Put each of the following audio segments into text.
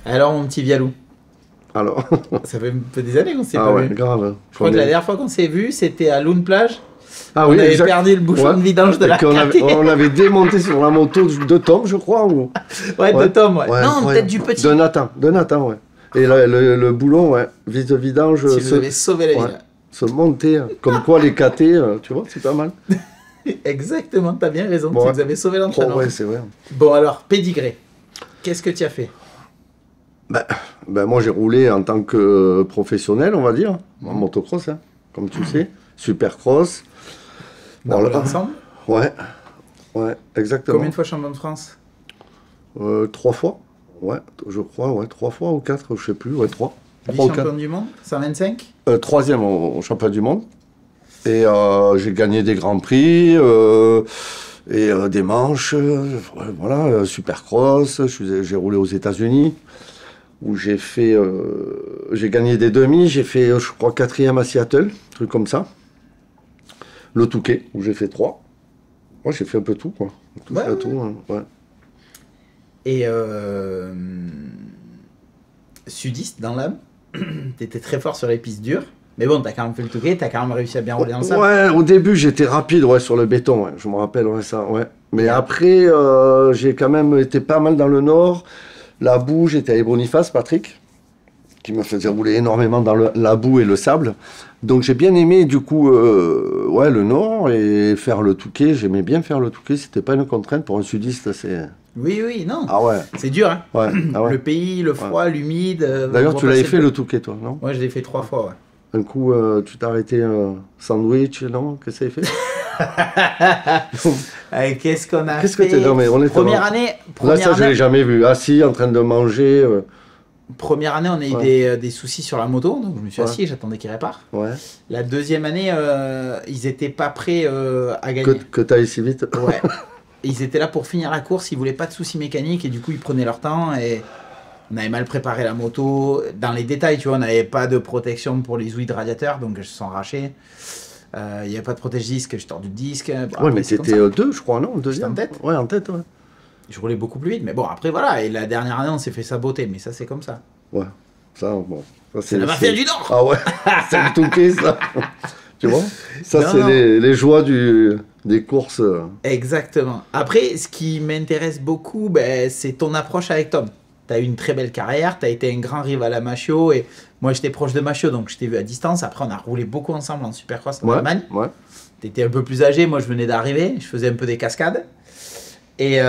Alors, mon petit Vialou, Alors, ça fait un peu des années qu'on s'est ah pas ouais, vu. grave. Je crois que la dernière fois qu'on s'est vu, c'était à Loon Plage. Ah On oui, avait exact. perdu le bouchon Ouais. de vidange de Et la qu'on avait, caté. on l'avait démonté sur la moto de Tom, je crois. Ou... Ouais, de Tom, ouais. Ouais, Non, incroyable. peut-être du petit. De Nathan, ouais. Et le boulon, ouais, vis de vidange, Si vous avez sauvé la vie. ouais, se monter, hein. Comme quoi les KT, tu vois, c'est pas mal. Exactement, t'as bien raison. Bon, Tu ouais. nous avais sauvé Oh, l'entraînement. ouais, c'est vrai. Bon, alors, pédigré. Qu'est-ce que tu as fait? Ben, moi, j'ai roulé en tant que professionnel, on va dire, en motocross, hein, comme tu sais, supercross. On a Voilà. roulé ensemble. Ouais, exactement. Combien de fois champion de France? 3 fois, ouais, je crois, ouais, 3 fois ou 4, je sais plus, ouais, 3. Vice-champion du monde? 125? Troisième au championnat du monde. Et j'ai gagné des grands prix et des manches, voilà, supercross. J'ai roulé aux États-Unis où j'ai gagné des demi. J'ai fait, je crois, 4e à Seattle, truc comme ça. Le Touquet où j'ai fait 3. Moi, j'ai fait un peu tout, quoi. Ouais, ouais. Tout, hein, ouais. Et sudiste dans l'âme. T'étais très fort sur les pistes dures. Mais bon, t'as quand même fait le Touquet, t'as quand même réussi à bien rouler dans ça. Ouais, au début, j'étais rapide, ouais, sur le béton, ouais. Je me rappelle, ouais, ça, ouais. Mais après, j'ai quand même été pas mal dans le nord. La boue, j'étais avec Boniface, Patrick, qui me faisait rouler énormément dans la boue et le sable. Donc j'ai bien aimé, du coup, ouais, le nord et faire le Touquet. J'aimais bien faire le Touquet, c'était pas une contrainte pour un sudiste, c'est... Oui, non. Ah ouais, C'est dur, hein. ouais, ah ouais. Le pays, le froid, l'humide. D'ailleurs, vous tu l'avais repassez fait le- le Touquet, toi, non? Ouais, je l'ai fait 3 fois, ouais. Un coup, tu t'es arrêté sandwich, non? Qu'est-ce que ça a fait? Qu'est-ce qu'on a Qu'est-ce que fait? t'es... Non, mais on était Première dans- année, Là, première ça, je année, l'ai jamais vu. Assis, en train de manger. première année, on a eu Ouais. des soucis sur la moto, donc je me suis Ouais. assis et j'attendais qu'ils réparent. Ouais. La deuxième année, ils étaient pas prêts à gagner. Que t'ailles si vite. Ouais. Ils étaient là pour finir la course, ils voulaient pas de soucis mécaniques et du coup ils prenaient leur temps et on avait mal préparé la moto. Dans les détails, tu vois, on n'avait pas de protection pour les ouïes de radiateur, donc elles se sont arrachées. Il n'y avait pas de protège-disque, j'ai tordu le disque. Bon, Ouais, après, mais c'est comme t'étais ça. 2, je crois, non? Deuxième? J'étais en tête. Ouais, en tête, ouais. Je roulais beaucoup plus vite, mais bon, après voilà. Et la dernière année, on s'est fait saboter, mais ça c'est comme ça. Ouais. Ça, bon. Ça, C'est la mafia du Nord. Ah ouais, c'est le Touquet, ça. Tu vois? Ça, Non, c'est non. les joies des courses. Exactement. Après, ce qui m'intéresse beaucoup, ben, c'est ton approche avec Tom. Tu as eu une très belle carrière, tu as été un grand rival à Machio, et moi j'étais proche de Machio, donc je t'ai vu à distance. Après, on a roulé beaucoup ensemble en Supercross en Ouais, Allemagne. ouais. Tu étais un peu plus âgé, moi je venais d'arriver, je faisais un peu des cascades. Et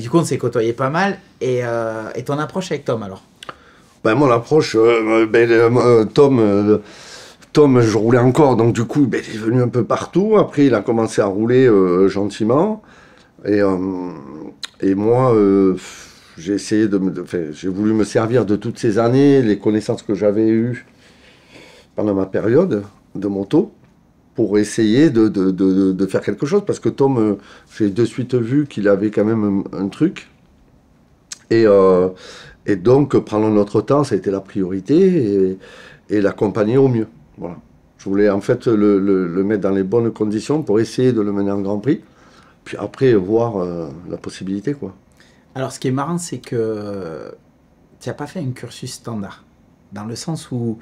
du coup, on s'est côtoyé pas mal. Et ton approche avec Tom alors? Ben, mon approche, Tom, je roulais encore, donc du coup, ben, il est venu un peu partout. Après, il a commencé à rouler gentiment. Et moi, j'ai essayé j'ai voulu me servir de toutes ces années, les connaissances que j'avais eues pendant ma période de moto, pour essayer de faire quelque chose. Parce que Tom, j'ai de suite vu qu'il avait quand même un truc. Et donc, prendre notre temps, ça a été la priorité, et l'accompagner au mieux. Voilà. Je voulais en fait le mettre dans les bonnes conditions pour essayer de le mener en Grand Prix, puis après voir la possibilité, quoi. Alors, ce qui est marrant, c'est que tu n'as pas fait un cursus standard. Dans le sens où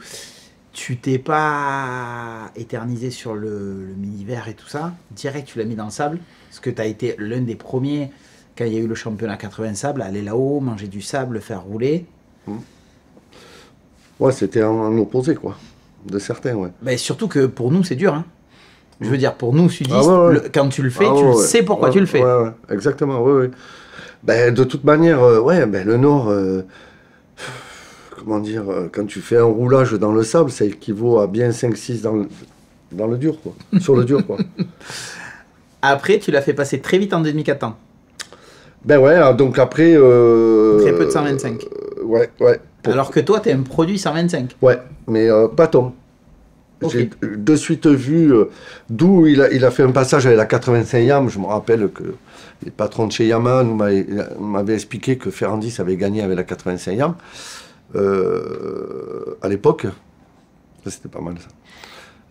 tu t'es pas éternisé sur le mini-vert et tout ça. Direct, tu l'as mis dans le sable. Parce que tu as été l'un des premiers, quand il y a eu le championnat 80 sable, à aller là-haut, manger du sable, le faire rouler. Ouais, c'était en opposé, quoi. De certains, ouais. Ben, surtout que pour nous, c'est dur. Hein. Je veux dire, pour nous, sudistes, Ah ouais. quand tu le fais, Ah tu ouais, le ouais. sais pourquoi Ouais, tu le fais. Ouais, exactement, ouais. Ben, de toute manière, ouais, ben, le Nord, comment dire, quand tu fais un roulage dans le sable, ça équivaut à bien 5-6 dans le dur, quoi. Sur le dur, quoi. Après, tu l'as fait passer très vite en demi-4 ans. Ben ouais, donc après... Très peu de 125. Ouais. Alors que toi, tu es un produit 125. Ouais, mais pas Tom. Ok. J'ai de suite vu d'où il a fait un passage avec la 85 Yam. Je me rappelle que les patrons de chez Yamaha m'avaient expliqué que Ferrandis avait gagné avec la 85 Yam à l'époque. Ça, c'était pas mal, ça.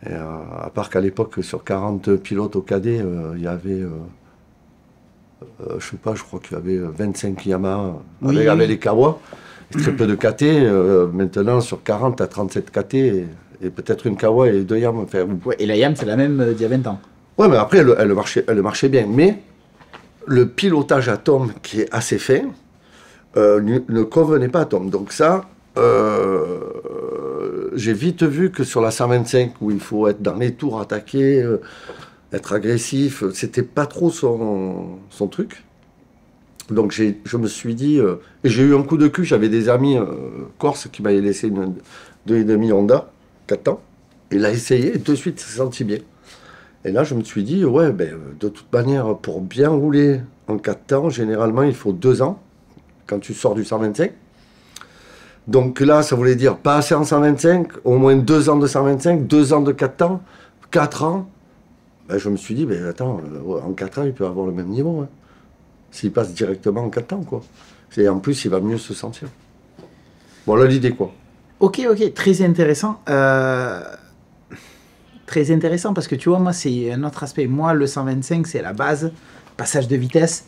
Et, à part qu'à l'époque, sur 40 pilotes au cadet, il y avait je sais pas, je crois qu'il y avait 25 Yamaha Oui, avec, oui. avec les Kawa. Et très peu de KT. Maintenant, sur 40, à 37 KT et peut-être une Kawa et 2 Yamaha. Enfin, Ouais, et la YAM, c'est la même d'il y a 20 ans. ouais, mais après, elle marchait bien. Mais le pilotage à Tom, qui est assez fin, ne convenait pas à Tom. Donc ça, j'ai vite vu que sur la 125, où il faut être dans les tours, attaquer, être agressif, c'était pas trop son truc. Donc je me suis dit, et j'ai eu un coup de cul, j'avais des amis corses qui m'avaient laissé une 2,5 Honda, 4 ans. Il a essayé et de suite, il s'est senti bien. Et là, je me suis dit, ouais, ben, de toute manière, pour bien rouler en 4 temps, généralement, il faut 2 ans quand tu sors du 125. Donc là, ça voulait dire pas assez en 125, au moins 2 ans de 125, 2 ans de 4 temps, 4 ans. Ben, je me suis dit, ben, attends, en 4 ans, il peut avoir le même niveau. Hein, s'il passe directement en 4 temps, quoi. Et en plus, il va mieux se sentir. Voilà l'idée, quoi. Ok, très intéressant. Très intéressant parce que tu vois, moi, c'est un autre aspect. Moi, le 125, c'est la base, passage de vitesse.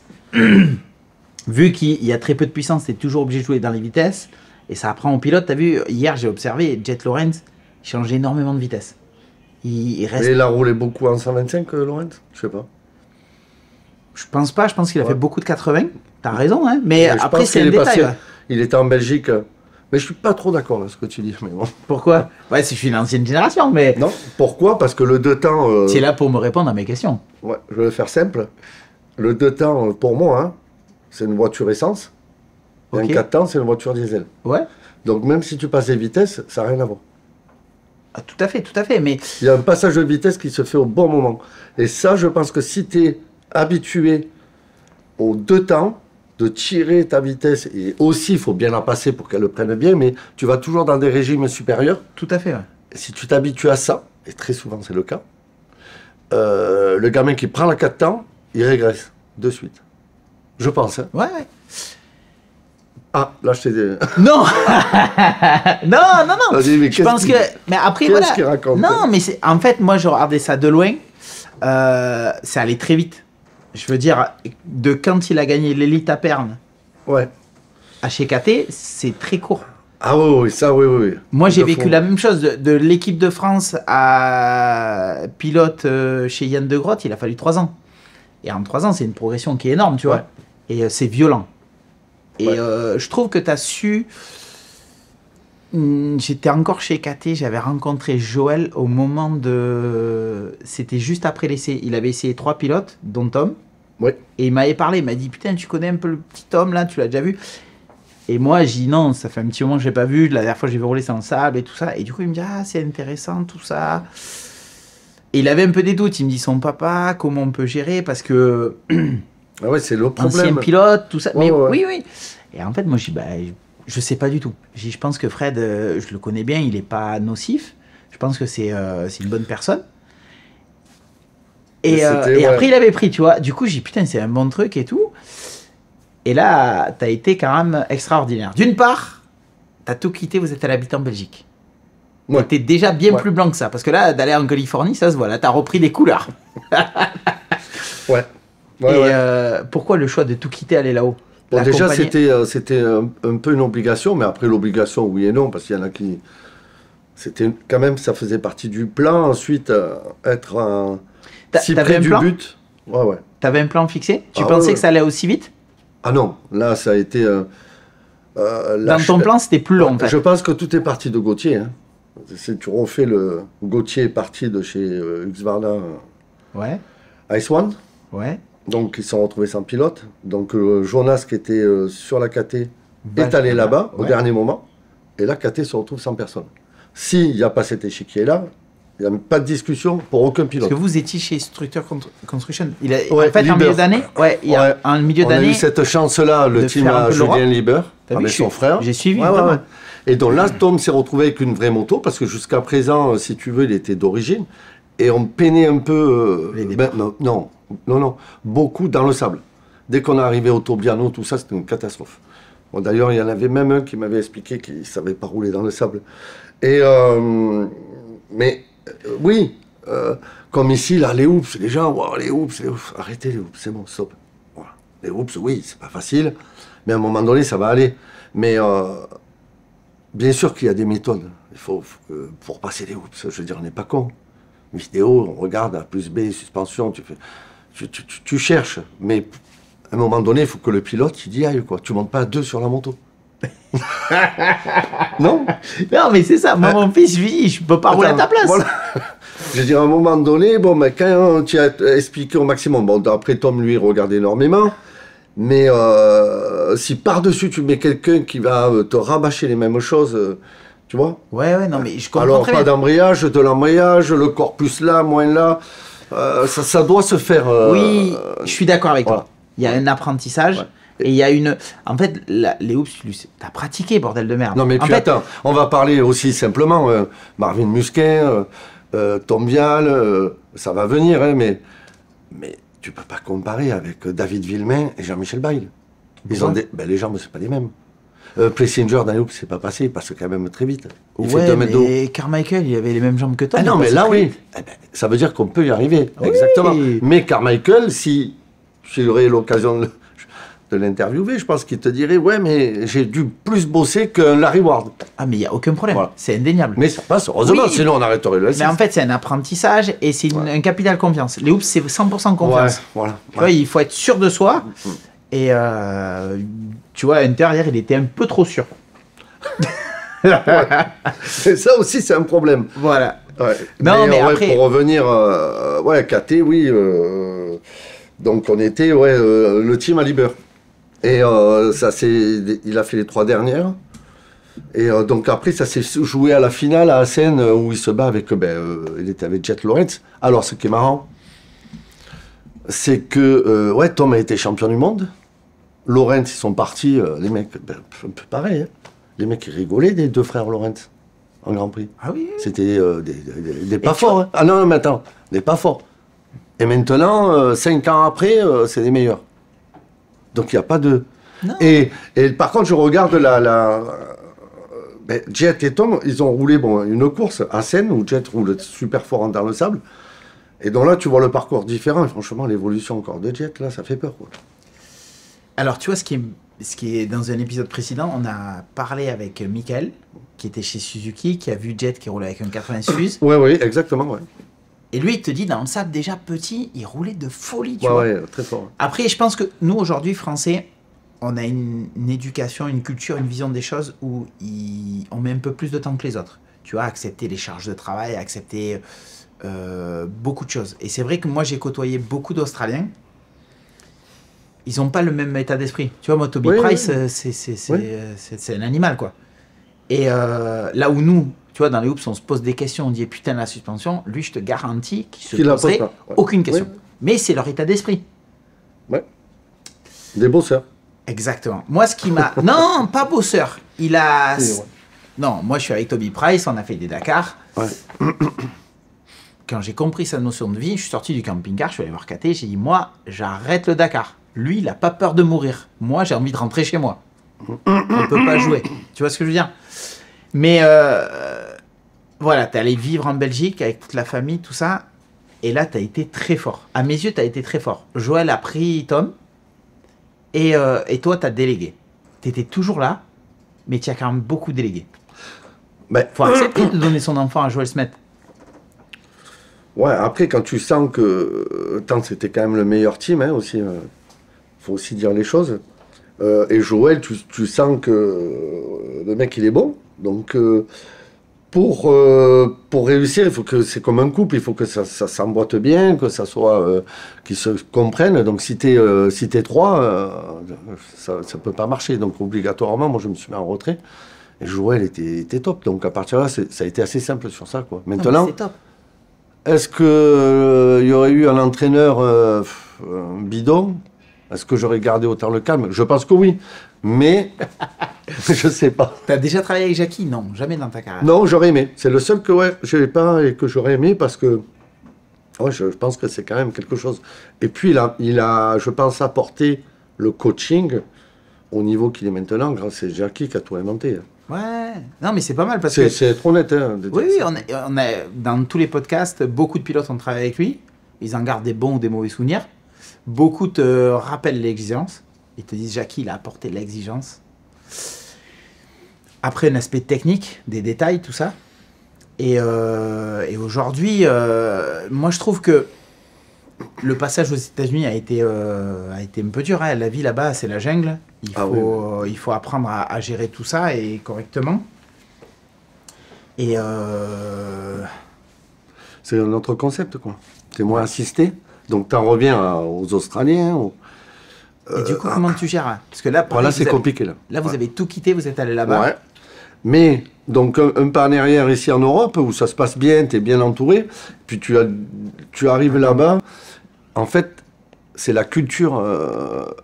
Vu qu'il y a très peu de puissance, tu es toujours obligé de jouer dans les vitesses. Et ça apprend au pilote. Tu as vu, hier, j'ai observé, Jet Lawrence, il change énormément de vitesse. Il reste... Et il a roulé beaucoup en 125, Laurent? Je sais pas. Je pense pas, je pense qu'il a Ouais. fait beaucoup de 80. T'as raison, hein. Mais Je après, pense c'est qu'il un est détail. passé- Ouais. Il était en Belgique. Mais je suis pas trop d'accord avec ce que tu dis. Mais bon. Pourquoi? Ouais, je suis une ancienne génération, mais Non, pourquoi? Parce que le 2 temps. tu es là pour me répondre à mes questions. Ouais, je vais le faire simple. Le 2 temps, pour moi, hein, c'est une voiture essence. Et Ok. un 4 temps, c'est une voiture diesel. Ouais. Donc même si tu passes des vitesses, ça n'a rien à voir. Ah, tout à fait. Mais Il y a un passage de vitesse qui se fait au bon moment. Et ça, je pense que si tu es habitué aux 2 temps, de tirer ta vitesse, et aussi, il faut bien la passer pour qu'elle le prenne bien, mais tu vas toujours dans des régimes supérieurs. tout à fait, ouais. Et si tu t'habitues à ça, et très souvent c'est le cas, le gamin qui prend la 4 temps, il régresse de suite. Je pense. Hein. Ouais, ouais. Ah, là je t'ai... Non Non. Vas-y, mais Je pense que... Mais après, qu'est-ce voilà. qu'il raconte? Non, mais c'est... En fait, moi, je regardais ça de loin. Ça allait très vite. Je veux dire, de quand il a gagné l'élite à Perne Ouais. à chez KT, c'est très court. Ah oui, ça, oui. Moi, j'ai Tout à vécu fait. la même chose. De l'équipe de France à pilote chez Yann De Grotte, il a fallu 3 ans. Et en 3 ans, c'est une progression qui est énorme, tu vois. Ouais. Et c'est violent. Et Ouais. je trouve que tu as su... J'étais encore chez KT, j'avais rencontré Joël au moment de... C'était juste après l'essai. Il avait essayé 3 pilotes, dont Tom. Ouais. Et il m'avait parlé, il m'a dit, putain, tu connais un peu le petit Tom, là, tu l'as déjà vu? Et moi, j'ai dit, non, ça fait un petit moment que je l'ai pas vu. La dernière fois, j'ai vu rouler, c'est en sable et tout ça. Et du coup, il me dit, ah, c'est intéressant, tout ça. Et il avait un peu des doutes. Il me dit, son papa, comment on peut gérer? Parce que... Ah ouais, c'est le ancien problème. pilote, tout ça. Ouais, Mais ouais. oui. Et en fait, moi, je dis, bah, je sais pas du tout. Je pense que Fred, je le connais bien, il est pas nocif. Je pense que c'est une bonne personne. Et, Mais c'était, et ouais. après, il avait pris, tu vois. Du coup, j'ai dit, putain, c'est un bon truc et tout. Et là, t'as été quand même extraordinaire. D'une part, t'as tout quitté, vous êtes allé habiter en Belgique. Ouais. T'es déjà bien Ouais. plus blanc que ça. Parce que là, d'aller en Californie, ça se voit. Là, t'as repris des couleurs. Ouais. Et Ouais. pourquoi le choix de tout quitter, aller là-haut? Bon, déjà, L'accompagner- c'était un peu une obligation, mais après, l'obligation, oui et non, parce qu'il y en a qui... C'était quand même, ça faisait partie du plan. Ensuite, être si T'avais près un du plan but. Ouais. T'avais un plan fixé? Tu Ah pensais ouais. que ça allait aussi vite? Ah non, là, ça a été... Dans ton plan, c'était plus long, en fait. Je pense que tout est parti de Gauthier. Hein. Si tu refais le... Gauthier est parti de chez Husqvarna Ouais, Ice One. ouais. Donc, ils se sont retrouvés sans pilote. Donc, Jonas, qui était sur la KT, est Vache, allé là-bas au ouais. dernier moment. Et là, KT se retrouve sans personne. S'il n'y a pas cet échiquier-là, il n'y a pas de discussion pour aucun Parce pilote. que vous étiez chez Structure Construction. Il a, Ouais, en fait, en Liebherr. milieu d'année, ouais, il y a Ouais. un milieu On a d'année. eu cette chance-là, le de team faire un à peu l'Europe. Julien Lieber, T'as vu, avec son frère. j'ai suivi, Ouais. vraiment. Et donc là, Tom s'est retrouvé avec une vraie moto, parce que jusqu'à présent, si tu veux, il était d'origine. Et on peinait un peu... Les départs. non, beaucoup dans le sable. Dès qu'on est arrivé au Tobiano, tout ça, c'était une catastrophe. Bon, d'ailleurs, il y en avait même un qui m'avait expliqué qu'il ne savait pas rouler dans le sable. Et, mais oui, comme ici, là, les hoops, les gens, wow, les hoops, arrêtez les hoops, c'est bon, stop. Voilà. Les hoops, oui, c'est pas facile, mais à un moment donné, ça va aller. Mais bien sûr qu'il y a des méthodes. Il faut pour passer les hoops, je veux dire, on n'est pas con. Vidéo, on regarde A plus B, suspension, tu cherches. Mais à un moment donné, il faut que le pilote, il y aille, quoi. Tu montes pas à 2 sur la moto. Non. Non, mais c'est ça. Moi, mon fils, je lui dis, je peux pas rouler à ta place. Voilà. Je veux dire, à un moment donné, bon, mais quand tu as expliqué au maximum, bon, après Tom, lui, regarde énormément, mais si par-dessus tu mets quelqu'un qui va te rabâcher les mêmes choses, tu vois? Ouais, non, mais je comprends Alors, très pas bien. d'embrayage, de l'embrayage, le corpus là, moins là, ça doit se faire. Oui, je suis d'accord avec voilà. toi. Il y a un apprentissage. Ouais. Et il y a une. En fait, les hoops, t'as pratiqué, bordel de merde. Non, mais en puis fait, attends, on va parler aussi simplement, Marvin Musquin, Tom Vial, ça va venir, hein, mais tu peux pas comparer avec David Villemain et Jean-Michel Bayle. Ils ont les jambes, c'est pas les mêmes. Plessinger dans les hoops, c'est pas passé, il passe quand même très vite. Il fait 2 mètres d'eau. mais Carmichael, il avait les mêmes jambes que toi. Ah non, mais là, oui. Eh ben, ça veut dire qu'on peut y arriver. Oui. Exactement. Mais Carmichael, si j'aurais l'occasion de l'interviewer, je pense qu'il te dirait, ouais, mais j'ai dû plus bosser qu'un Larry Ward. Ah, mais il n'y a aucun problème. Voilà. C'est indéniable. Mais ça passe, heureusement, Oui. sinon on arrêterait le S6. Mais en fait, c'est un apprentissage et c'est un capital confiance. Les hoops, c'est 100% confiance. Ouais, voilà. Tu vois, il faut être sûr de soi. Et tu vois, Hunter, hier, il était un peu trop sûr. Et ça aussi, c'est un problème. Voilà. Ouais. Non, mais ouais, après- pour revenir, KT, oui. Donc on était, le team à Liber. Et il a fait les 3 dernières. Et donc après, ça s'est joué à la finale à Assen où il se bat avec, il était avec Jet Lawrence. Alors, ce qui est marrant, c'est que, Tom a été champion du monde. Lawrence, ils sont partis, les mecs, un peu pareil. Hein. Les mecs, ils rigolaient des 2 frères Lawrence en Grand Prix. Ah oui. C'était des pas forts. Hein. Ah non, mais attends, des pas forts. Et maintenant, 5 ans après, c'est les meilleurs. Donc il n'y a pas de... Non. Et par contre, je regarde Jet et Tom, ils ont roulé une course à Seine où Jet roule super fort dans le sable. Et donc là, tu vois le parcours différent. Et franchement, l'évolution encore de Jet, là, ça fait peur. Quoi. Alors, tu vois, ce qui est dans un épisode précédent, on a parlé avec Michael, qui était chez Suzuki, qui a vu Jet qui roulait avec un 80 Suze. Oui, exactement. Ouais. Et lui, il te dit, dans le sable, déjà petit, il roulait de folie, tu Ouais, vois. ouais, très fort. Après, je pense que nous, aujourd'hui, Français, on a une éducation, une culture, une vision des choses où on met un peu plus de temps que les autres. Tu vois, accepter les charges de travail, accepter beaucoup de choses. Et c'est vrai que moi, j'ai côtoyé beaucoup d'Australiens. Ils n'ont pas le même état d'esprit. Tu vois, moi, Toby Price, c'est un animal, quoi. Et là où nous, tu vois, dans les hoops, on se pose des questions, on dit putain, la suspension, lui, je te garantis qu'il se poserait aucune question. Ouais. Mais c'est leur état d'esprit. Ouais. Des bosseurs. Exactement. Moi, ce qui m'a... Non, pas bosseur. Il a... Non, moi, je suis avec Toby Price, on a fait des Dakar. Ouais. Quand j'ai compris sa notion de vie, je suis sorti du camping-car, je suis allé voir KT, j'ai dit, moi, j'arrête le Dakar. Lui, il n'a pas peur de mourir. Moi, j'ai envie de rentrer chez moi. On ne peut pas jouer. Tu vois ce que je veux dire? Mais voilà, t'es allé vivre en Belgique avec toute la famille, tout ça. Et là, t'as été très fort. À mes yeux, t'as été très fort. Joël a pris Tom. Et toi, t'as délégué. T'étais toujours là, mais tu as quand même beaucoup délégué. Faut accepter de donner son enfant à Joël Smet. Ouais, après, quand tu sens que tant c'était quand même le meilleur team, hein, aussi, faut aussi dire les choses. Et Joël, tu sens que le mec, il est bon. Donc, pour réussir, il faut que c'est comme un couple, il faut que ça s'emboîte bien, que ça soit qu'ils se comprennent. Donc, si t'es 3, ça peut pas marcher. Donc, obligatoirement, moi, je me suis mis en retrait. Et Joël était top. Donc, à partir de là, ça a été assez simple sur ça, quoi. Maintenant, c'est top. Est-ce qu'il y aurait eu un entraîneur bidon? Est-ce que j'aurais gardé autant le calme? Je pense que oui, mais je sais pas. T'as déjà travaillé avec Jackie? Non, jamais dans ta carrière. Non, j'aurais aimé. C'est le seul que je n'ai pas et que j'aurais aimé parce que je pense que c'est quand même quelque chose. Et puis il a, je pense, apporté le coaching au niveau qu'il est maintenant. C'est Jackie qui a tout inventé. Ouais, non mais c'est pas mal parce que... C'est être honnête. Hein, oui, on a, dans tous les podcasts, beaucoup de pilotes ont travaillé avec lui. Ils en gardent des bons ou des mauvais souvenirs. Beaucoup te rappellent l'exigence. Ils te disent, Jackie, il a apporté de l'exigence. Après, un aspect technique, des détails, tout ça. Et aujourd'hui, moi, je trouve que le passage aux États-Unis a été un peu dur. Hein. La vie là-bas, c'est la jungle. Il faut apprendre à gérer tout ça et correctement. Et c'est un autre concept, quoi. C'est moins assisté. Donc, tu en reviens aux Australiens. Et du coup, comment tu gères? Parce que là, Voilà, c'est compliqué. Là, vous avez tout quitté, vous êtes allé là-bas. Ouais. Mais, donc, un pas en arrière ici en Europe, où ça se passe bien, tu es bien entouré. Puis, tu arrives là-bas. En fait, c'est la culture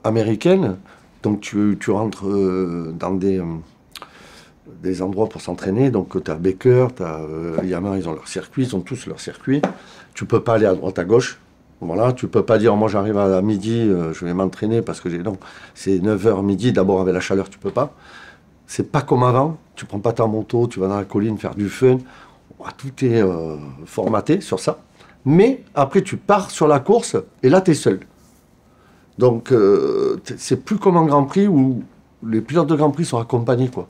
américaine. Donc, tu rentres dans des endroits pour s'entraîner. Donc, tu as Baker, tu as Yamaha, ils ont leur circuit, ils ont tous leur circuit. Tu peux pas aller à droite, à gauche. Voilà, tu peux pas dire, moi j'arrive à midi, je vais m'entraîner parce que non, c'est 9h midi, d'abord avec la chaleur, tu peux pas. C'est pas comme avant, tu prends pas ta moto, tu vas dans la colline faire du fun. Tout est formaté sur ça. Mais après, tu pars sur la course et là, tu es seul. Donc, c'est plus comme en Grand Prix où les pilotes de Grand Prix sont accompagnés, quoi.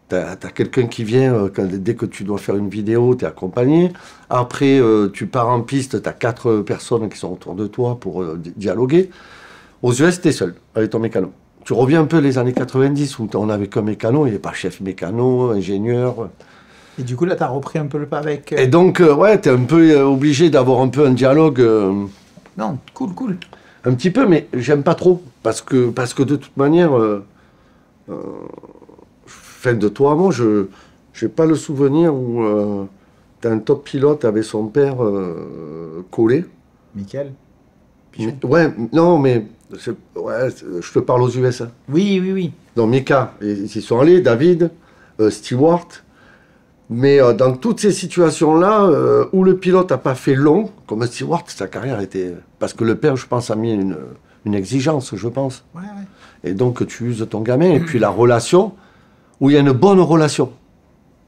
T'as quelqu'un qui vient, dès que tu dois faire une vidéo, tu es accompagné. Après, tu pars en piste, tu as 4 personnes qui sont autour de toi pour dialoguer. Aux US, tu es seul avec ton mécano. Tu reviens un peu les années 90 où on avait qu'un mécano, il n'y avait pas chef mécano, ingénieur. Et du coup, là, tu as repris un peu le pas avec... Et donc, ouais, tu es un peu obligé d'avoir un peu un dialogue. Non, cool. Un petit peu, mais j'aime pas trop. Parce que de toute manière... de toi à moi, je n'ai pas le souvenir où tu as un top pilote avec son père collé. Michael Ouais, non, mais je te parle aux US. Hein. Oui. Donc Mika, ils y sont allés, David, Stewart. Mais dans toutes ces situations-là, où le pilote n'a pas fait long, comme Stewart, sa carrière était... Parce que le père, je pense, a mis une exigence, je pense. Ouais. Et donc tu uses ton gamin. Et puis la relation... où il y a une bonne relation.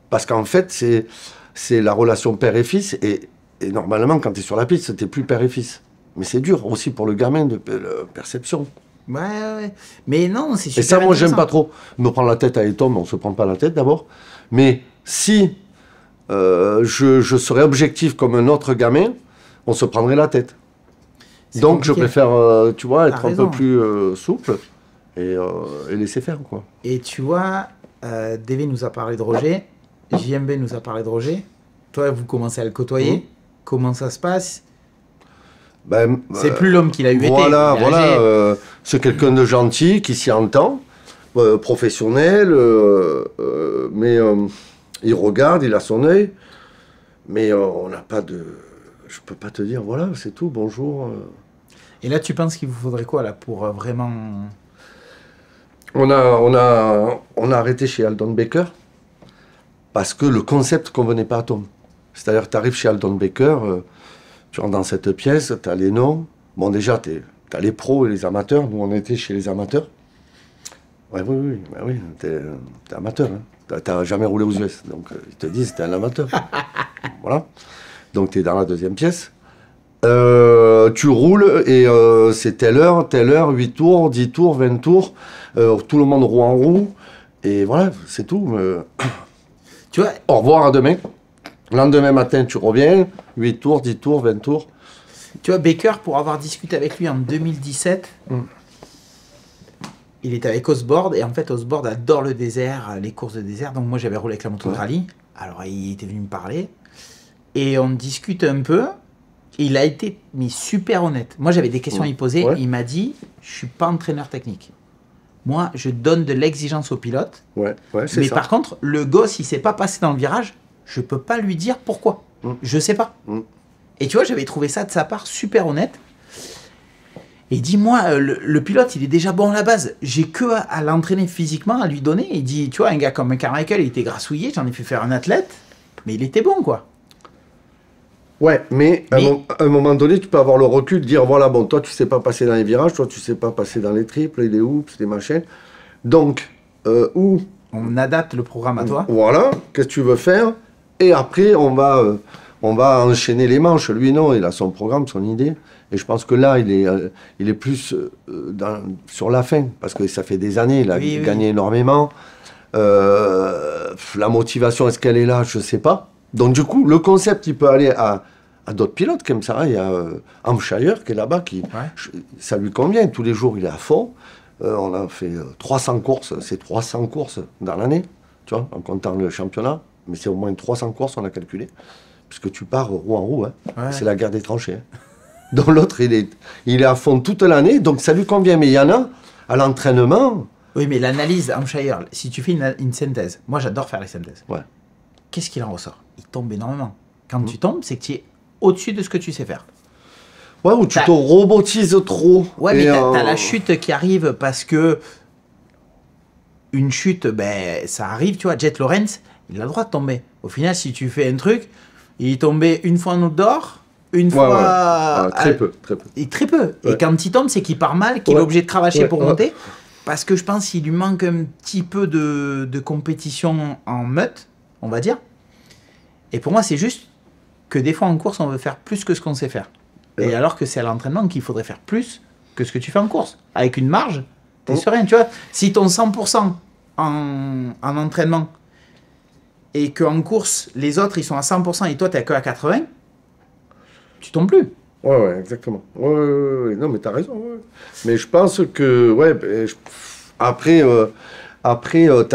Parce qu'en fait, c'est la relation père et fils, et normalement, quand tu es sur la piste, tu n'es plus père et fils. Mais c'est dur aussi pour le gamin de perception. Ouais. Mais non, c'est super. Et ça, moi, j'aime pas trop. Me prendre la tête avec Tom, on se prend pas la tête d'abord. Mais si je serais objectif comme un autre gamin, on se prendrait la tête. Donc, compliqué. Je préfère, tu vois, être un peu plus souple et laisser faire, quoi. Et tu vois... DV nous a parlé de Roger, JMB nous a parlé de Roger. Toi, vous commencez à le côtoyer. Comment ça se passe? C'est plus l'homme qu'il a eu été. Voilà. C'est quelqu'un de gentil, qui s'y entend, professionnel, mais il regarde, il a son œil. Mais on n'a pas de... Je peux pas te dire, voilà, c'est tout, bonjour. Et là, tu penses qu'il vous faudrait quoi, là, pour vraiment... On a arrêté chez Aldon Baker parce que le concept ne convenait pas à Tom. C'est-à-dire que tu arrives chez Aldon Baker, tu rentres dans cette pièce, tu as les noms. Bon, déjà, tu as les pros et les amateurs. Nous, on était chez les amateurs. Ouais, oui, tu es amateur. Hein. Tu n'as jamais roulé aux US. Donc, ils te disent, tu es un amateur. Voilà. Donc, tu es dans la deuxième pièce. Tu roules et c'est telle heure, 8 tours, 10 tours, 20 tours. Tout le monde roue en roue. Et voilà, c'est tout. Tu vois, au revoir, à demain. Lendemain matin, tu reviens. 8 tours, 10 tours, 20 tours. Tu vois, Baker, pour avoir discuté avec lui en 2017, il était avec Osborne. Et en fait, Osborne adore le désert, les courses de désert. Donc moi, j'avais roulé avec la moto de rallye. Alors, il était venu me parler. Et on discute un peu. Il a été super honnête. Moi, j'avais des questions à lui poser. Il m'a dit, je suis pas entraîneur technique. Moi, je donne de l'exigence au pilote. Mais ça. Par contre, le gosse, il s'est pas passé dans le virage. Je peux pas lui dire pourquoi. Je sais pas. Et tu vois, j'avais trouvé ça de sa part super honnête. Et dis-moi, le pilote, il est déjà bon à la base. J'ai que à l'entraîner physiquement, à lui donner. Il dit, tu vois, un gars comme Carmichael, il était grassouillé. J'en ai fait faire un athlète. Mais il était bon, quoi. Ouais, mais à un moment donné, tu peux avoir le recul de dire, voilà, bon, toi, tu sais pas passer dans les virages, toi, tu sais pas passer dans les triples, les hoops, les machins. Donc, on adapte le programme à toi. Voilà, qu'est-ce que tu veux faire? Et après, on va on va enchaîner les manches. Lui, non, il a son programme, son idée. Et je pense que là, il est plus sur la fin, parce que ça fait des années, il a gagné énormément. La motivation, est-ce qu'elle est là? Je ne sais pas. Donc du coup, le concept, il peut aller à d'autres pilotes comme ça. Il y a Hampshire qui est là-bas, ça lui convient. Tous les jours, il est à fond. On a fait 300 courses. C'est 300 courses dans l'année, tu vois, en comptant le championnat. Mais c'est au moins 300 courses, on a calculé. Puisque tu pars roue en roue. Hein. Ouais. C'est la guerre des tranchées. Hein. Donc l'autre, il est à fond toute l'année. Donc ça lui convient. Mais il y en a, à l'entraînement... Oui, mais l'analyse Hampshire, si tu fais une synthèse, moi j'adore faire les synthèses. Ouais. Qu'est-ce qu'il en ressort? Il tombe énormément. Quand tu tombes, c'est que tu es au-dessus de ce que tu sais faire. Ouais, ou tu te robotises trop. Ouais, mais t'as la chute qui arrive parce que une chute, ben, ça arrive, tu vois. Jet Lawrence, il a le droit de tomber. Au final, si tu fais un truc, il est tombé une fois en outdoor, une fois... Ouais. Très peu. Et très peu. Ouais. Et quand il tombe, c'est qu'il part mal, qu'il est obligé de cravacher pour monter. Parce que je pense qu'il lui manque un petit peu de compétition en meute, on va dire. Et pour moi, c'est juste que des fois en course, on veut faire plus que ce qu'on sait faire. Et alors que c'est à l'entraînement qu'il faudrait faire plus que ce que tu fais en course. Avec une marge, t'es serein, tu vois. Si ton 100% en entraînement et qu'en course, les autres, ils sont à 100% et toi, t'es que à 80%, tu tombes plus. Ouais, exactement. Ouais. Non, mais t'as raison. Ouais. Mais je pense que, après,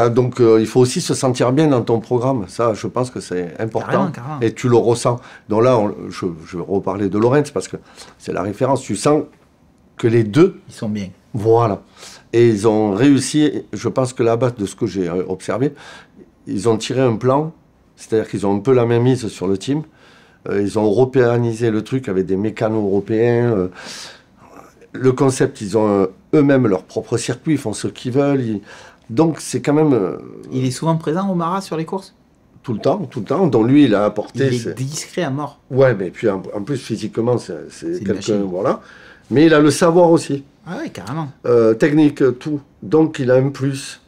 donc, il faut aussi se sentir bien dans ton programme. Ça, je pense que c'est important. Carrément. Et tu le ressens. Donc là, je vais reparler de Lawrence parce que c'est la référence. Tu sens que les deux... Ils sont bien. Voilà. Et ils ont réussi, je pense que là-bas, de ce que j'ai observé, ils ont tiré un plan, c'est-à-dire qu'ils ont un peu la même mise sur le team. Ils ont européanisé le truc avec des mécanos européens. Le concept, ils ont eux-mêmes leur propre circuit, ils font ce qu'ils veulent. Donc c'est quand même... Il est souvent présent au Mara sur les courses? Tout le temps. Donc lui, il a apporté... Il est discret à mort. Ouais, mais puis en plus, physiquement, c'est quelqu'un... Voilà. Mais il a le savoir aussi. Ah ouais, carrément. Technique, tout. Donc il a un plus.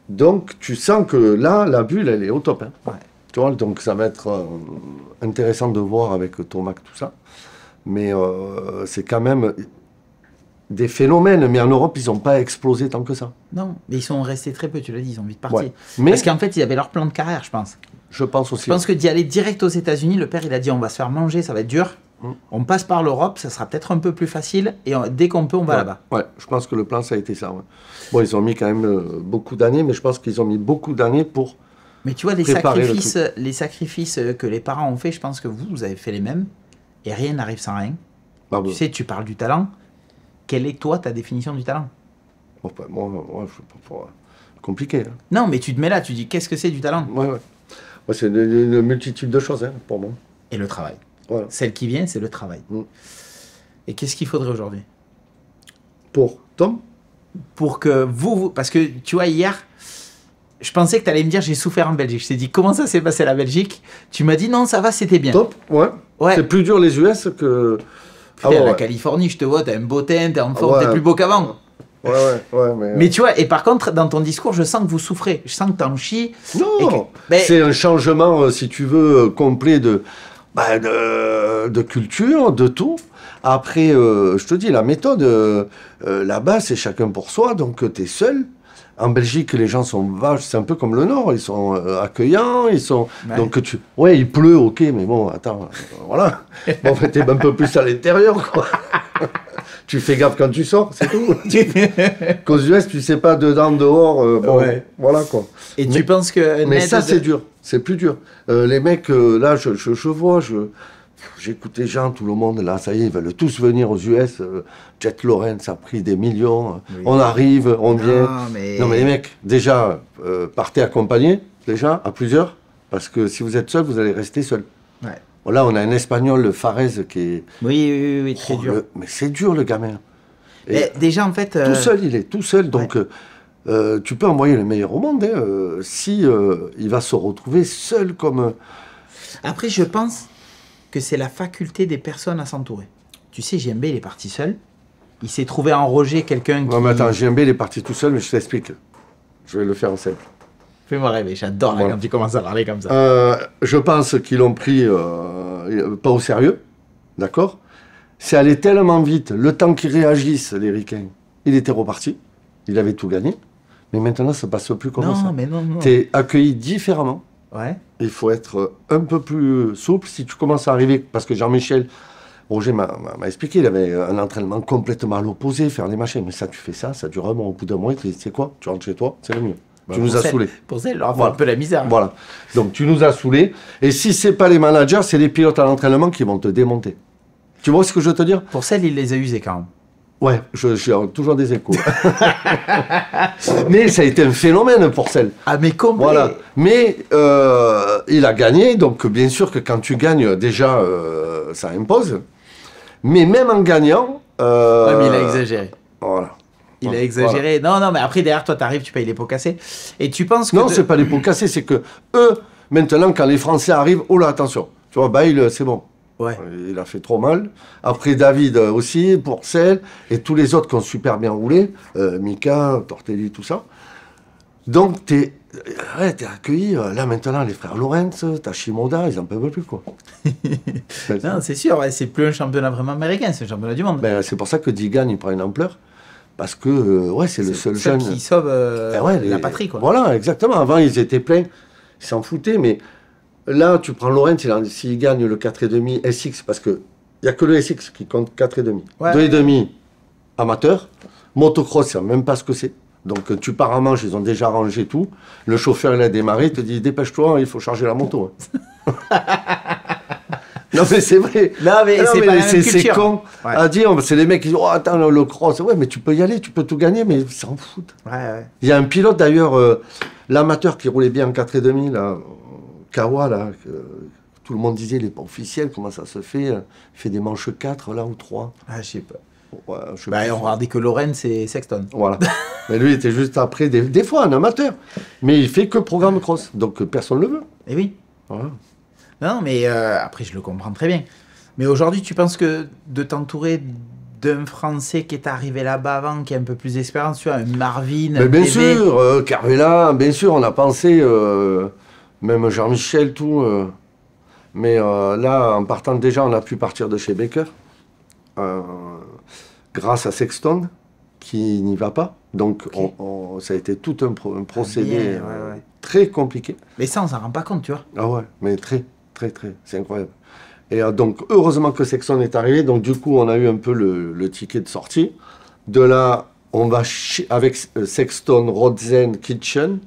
Donc tu sens que là, la bulle, elle est au top. Hein. Ouais. Tu vois, donc ça va être intéressant de voir avec Tomac tout ça. Mais c'est quand même des phénomènes. Mais en Europe, ils n'ont pas explosé tant que ça. Non, mais ils sont restés très peu, tu l'as dit, ils ont vite parti. Ouais. Mais parce qu'en fait, ils avaient leur plan de carrière, je pense. Je pense aussi. Je pense que d'y aller direct aux États-Unis, le père, il a dit on va se faire manger, ça va être dur. On passe par l'Europe, ça sera peut-être un peu plus facile. Et dès qu'on peut, on va là-bas. Ouais, je pense que le plan, ça a été ça. Ouais. Bon, ils ont mis quand même beaucoup d'années, mais je pense qu'ils ont mis beaucoup d'années pour... Mais tu vois, les sacrifices que les parents ont fait, je pense que vous avez fait les mêmes. Et rien n'arrive sans rien. Ah, tu sais, tu parles du talent. Quelle est, toi, ta définition du talent? Bon, moi, je pas compliqué. Hein. Non, mais tu te mets là, tu dis, qu'est-ce que c'est du talent? Ouais. C'est une multitude de choses, hein, pour moi. Et le travail. Voilà. Celle qui vient, c'est le travail. Et qu'est-ce qu'il faudrait aujourd'hui? Pour Tom? Pour que vous... Parce que, tu vois, hier... Je pensais que tu allais me dire j'ai souffert en Belgique. Je t'ai dit comment ça s'est passé la Belgique? Tu m'as dit non, ça va, c'était bien. Top, ouais. C'est plus dur les US que... La Californie, je te vois, t'as un beau teint, t'es en forme, t'es plus beau qu'avant. Ouais. Mais tu vois, et par contre, dans ton discours, je sens que vous souffrez. Je sens que t'en chies. Non, c'est un changement, si tu veux, complet de culture, de tout. Après, je te dis, la méthode, là-bas, c'est chacun pour soi, donc t'es seul. En Belgique, les gens sont vaches, c'est un peu comme le Nord, ils sont accueillants, ils sont... Ouais. Donc il pleut, ok, mais bon, attends, voilà. Bon, t'es un peu plus à l'intérieur, quoi. Tu fais gaffe quand tu sors, c'est tout. Qu'aux US, tu sais pas dedans, dehors, voilà, quoi. Et tu penses que... Mais ça, c'est dur, c'est plus dur. Les mecs, là, je vois, j'écoute les gens, tout le monde, là, ça y est, ils veulent tous venir aux US. Jet Lawrence a pris des millions. Oui. On arrive, on vient. Non, mais les mecs, déjà, partez accompagnés, déjà, à plusieurs. Parce que si vous êtes seul, vous allez rester seul. Ouais. Là, on a un Espagnol, le Fares, qui est... Oui, très dur. Mais c'est dur, le gamin. Mais déjà, en fait... Tout seul, il est tout seul. Donc, tu peux envoyer le meilleur au monde. Si il va se retrouver seul comme... Après, je pense... que c'est la faculté des personnes à s'entourer. Tu sais, JMB, il est parti seul. Il s'est trouvé en Roger quelqu'un qui... Non, mais attends, JMB, il est parti tout seul, mais je t'explique. Je vais le faire en simple. Fais-moi rêver, j'adore Voilà. quand tu commences à parler comme ça. Je pense qu'ils l'ont pris pas au sérieux, d'accord? C'est allé tellement vite, le temps qu'ils réagissent, les Ricains, il était reparti, il avait tout gagné. Mais maintenant, ça ne passe plus comme ça. Non, mais non. Tu es accueilli différemment. Ouais. Il faut être un peu plus souple. Si tu commences à arriver, parce que Jean-Michel, Roger m'a expliqué, il avait un entraînement complètement à l'opposé, faire des machines. Mais ça, tu fais ça dure un mois. Au bout d'un mois, tu dis, c'est quoi? Tu rentres chez toi, c'est le mieux. Bah, tu nous as saoulés. Pour ça, il leur a fait Voilà. un peu la misère. Voilà. Donc, tu nous as saoulés. Et si ce n'est pas les managers, c'est les pilotes à l'entraînement qui vont te démonter. Tu vois ce que je veux te dire? Pour celle, il les a usés quand même. Ouais, j'ai toujours des échos. Mais ça a été un phénomène pour celle. Ah, mais complet. Voilà. Mais il a gagné, donc bien sûr que quand tu gagnes, déjà, ça impose. Mais même en gagnant... Ouais, mais il a exagéré. Voilà. Il a exagéré. Non, non, mais après, derrière, toi, t'arrives, tu payes les pots cassés. Et tu penses que... Non, c'est pas les pots cassés, c'est que eux, maintenant, quand les Français arrivent, oh là, attention. Tu vois, Bail, c'est bon. Ouais. Il a fait trop mal. Après, David aussi, Pourcel, et tous les autres qui ont super bien roulé. Mika, Tortelli, tout ça. Donc, t'es accueilli. Là, maintenant, les frères Lorenz, t'as Shimoda, ils en peuvent plus, quoi. Non, c'est sûr, ouais, c'est plus un championnat vraiment américain, c'est un championnat du monde. Ben, c'est pour ça que Digan, il prend une ampleur. Parce que, ouais, c'est le seul jeune... qui sauve la patrie, quoi. Voilà, exactement. Avant, ils étaient pleins. Ils s'en foutaient, mais... Là, tu prends Lorenz, s'il gagne le 4,5 SX, parce qu'il n'y a que le SX qui compte 4,5. Ouais. 2,5 amateur. Motocross, il ne sait même pas ce que c'est. Donc, tu pars en manche, ils ont déjà rangé tout. Le chauffeur, il a démarré, il te dit dépêche-toi, il faut charger la moto. Non, mais c'est vrai. Non, mais c'est pas la même c'est culture. con Ouais. à dire. C'est les mecs qui disent oh, attends, le cross. Ouais, mais tu peux y aller, tu peux tout gagner, mais ils s'en foutent. Ouais. Il y a un pilote d'ailleurs, l'amateur qui roulait bien en 4,5, là. Kawa, là, que tout le monde disait, il n'est pas officiel, comment ça se fait? Il fait des manches 4, là, ou 3. Ah, je sais pas. Ouais, je sais Bah, plus. on regardait que Lorenz et Sexton. Voilà. Mais lui, il était juste après, des fois, un amateur. Mais il fait que programme cross, donc personne ne le veut. Eh oui. Voilà. Non, mais après, je le comprends très bien. Mais aujourd'hui, tu penses que de t'entourer d'un Français qui est arrivé là-bas avant, qui a un peu plus d'expérience, tu vois, un Marvin, Mais bien PV, sûr, Carvela, bien sûr, on a pensé, même Jean-Michel, tout. Mais là, en partant déjà, on a pu partir de chez Baker. Grâce à Sexton, qui n'y va pas. Donc, Ok. ça a été tout un procédé Bien, ouais. très compliqué. Mais ça, on s'en rend pas compte, tu vois. Ah ouais, mais très, c'est incroyable. Et donc, heureusement que Sexton est arrivé. Donc, du coup, on a eu un peu le ticket de sortie. De là, on va avec Sexton, Rodzen, Kitchen,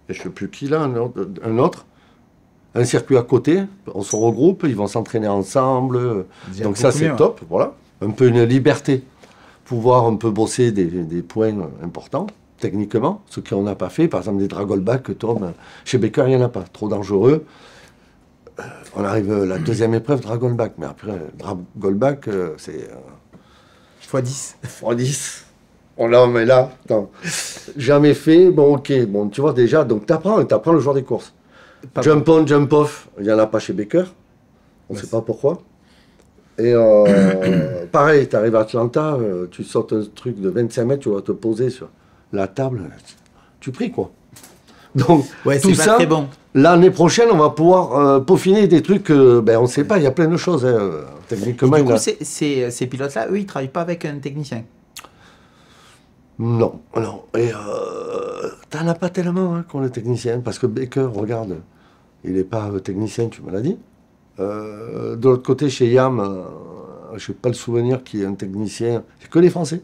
et je ne sais plus qui là, un autre. Un circuit à côté, on se regroupe, ils vont s'entraîner ensemble. Déjà Donc ça, beaucoup c'est mieux, top, voilà. Un peu une liberté, pouvoir un peu bosser des points importants, techniquement, ce qu'on n'a pas fait. Par exemple, des dragolback, Tom, chez Baker, il n'y en a pas, trop dangereux. On arrive à la deuxième épreuve, dragolback. Mais après, dragolback, c'est x10. x10. On l'a, mais là, attends, jamais fait. Bon, ok, bon, tu vois déjà, donc tu apprends le jour des courses. Jump on, jump off, il n'y en a pas chez Baker. On ne sait pas pourquoi. Et pareil, tu arrives à Atlanta, tu sautes un truc de 25 mètres, tu vas te poser sur la table, tu pries quoi. Donc, Ouais, tout c'est pas ça, très bon. l'année prochaine, on va pouvoir peaufiner des trucs, on ne sait pas, il y a plein de choses. Techniquement, Et du il y coup, a- ces pilotes-là, eux, ils travaillent pas avec un technicien. Non. Et t'en as pas tellement qu'on est technicien, parce que Baker, regarde, il n'est pas technicien, tu me l'as dit. De l'autre côté, chez Yam, je n'ai pas le souvenir qu'il y ait un technicien. C'est que les Français.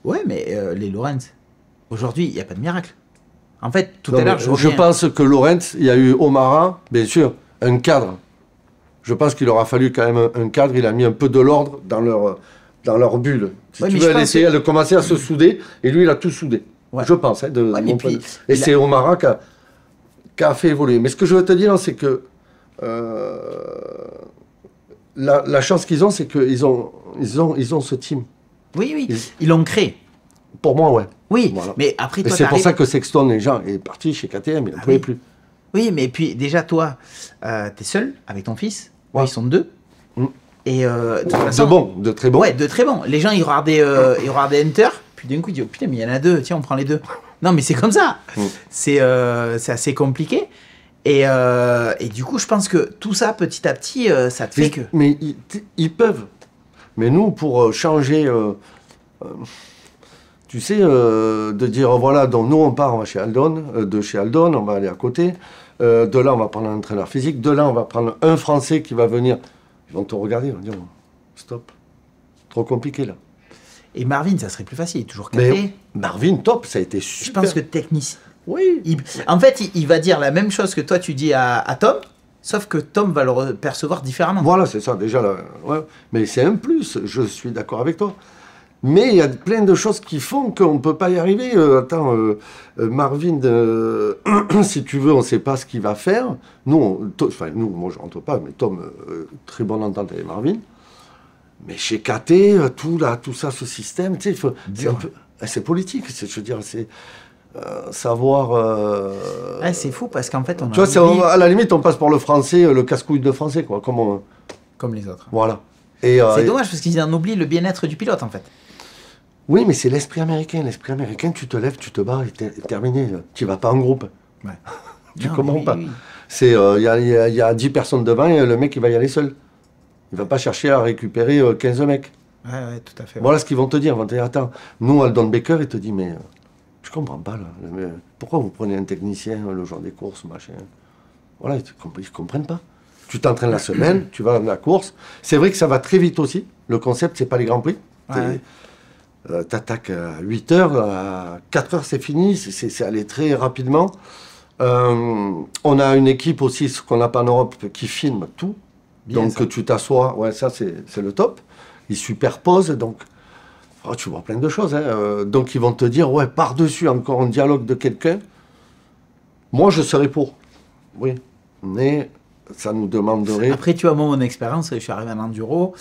Ouais, mais les Lorenz, aujourd'hui, il n'y a pas de miracle. En fait, tout Non, à l'heure, mais je je reviens. pense que Lorenz, il y a eu Omara, bien sûr, un cadre. Je pense qu'il aura fallu quand même un cadre. Il a mis un peu de l'ordre dans leur bulle. Si Ouais, tu mais veux, je elle, pense elle a commencé à se souder, et lui, il a tout soudé. Ouais. Je pense. De Ouais, mais mon puis, point de vue. Et il a- c'est Omara qui a fait évoluer. Mais ce que je veux te dire, c'est que la chance qu'ils ont, c'est qu'ils ont ce team. Oui, ils l'ont créé. Pour moi, ouais. Oui, Voilà. mais après, Et toi, c'est pour t'arrives- ça que Sexton, les gens, est parti chez KTM, il n'en Ah pouvait oui. plus. Oui, mais puis déjà, toi, t'es seul avec ton fils. Ouais. Ils sont deux. Mm. Et de toute De façon, bon, de très bon. Ouais, de très bons. Les gens, ils regardaient Hunter, puis d'un coup, ils disent oh, putain, mais il y en a deux, tiens, on prend les deux. Non, mais c'est comme ça. C'est assez compliqué. Et du coup, je pense que tout ça, petit à petit, ça te fait que... Mais ils peuvent. Mais nous, pour changer... tu sais, de dire, voilà, donc nous, on part, on va chez Aldon, de chez Aldon, on va aller à côté. De là, on va prendre un entraîneur physique. De là, on va prendre un Français qui va venir. Ils vont te regarder, ils vont dire, stop. Trop compliqué, là. Et Marvin, ça serait plus facile, il est toujours capé. Mais Marvin, top, ça a été super. Je pense que technicien... Oui. En fait, il va dire la même chose que toi, tu dis à Tom, sauf que Tom va le percevoir différemment. Voilà, c'est ça, déjà. Là, ouais. Mais c'est un plus, je suis d'accord avec toi. Mais il y a plein de choses qui font qu'on ne peut pas y arriver. Marvin, si tu veux, on ne sait pas ce qu'il va faire. Nous, moi je ne rentre pas, mais Tom, très bonne entente avec Marvin. Mais chez KT, tout ça, ce système, tu sais, c'est politique, je veux dire, c'est savoir... c'est fou parce qu'en fait, on tu vois, à la limite, on passe pour le français, le casse-couille de français, quoi. Comme les autres. Voilà. C'est dommage parce qu'ils en oublient le bien-être du pilote, en fait. Oui, mais c'est l'esprit américain. L'esprit américain, tu te lèves, tu te bats et terminé. Tu ne vas pas en groupe. Ouais. Tu comprends pas. Il y a 10 personnes devant et le mec, il va y aller seul. Il ne va pas chercher à récupérer 15 mecs. Ouais, tout à fait. Voilà ce qu'ils vont te dire. Ils vont te dire, attends, nous, Aldon Baker, il te dit, mais je comprends pas, là. Pourquoi vous prenez un technicien le jour des courses, machin? Voilà, ils ne comprennent pas. Tu t'entraînes la semaine, tu vas à la course. C'est vrai que ça va très vite aussi. Le concept, c'est pas les Grands Prix. Ouais. T'attaques à 8 heures, à 4 heures, c'est fini. C'est allé très rapidement. On a une équipe aussi, ce qu'on n'a pas en Europe, qui filme tout. Bien donc, ça. Tu t'assois, ouais, ça, c'est le top. Ils superposent, donc... Oh, tu vois plein de choses. Hein. Donc, ils vont te dire, ouais, par-dessus, encore un dialogue de quelqu'un. Moi, je serais pour. Oui. Mais ça nous demanderait... Après, tu vois, moi, mon expérience, je suis arrivé en enduro,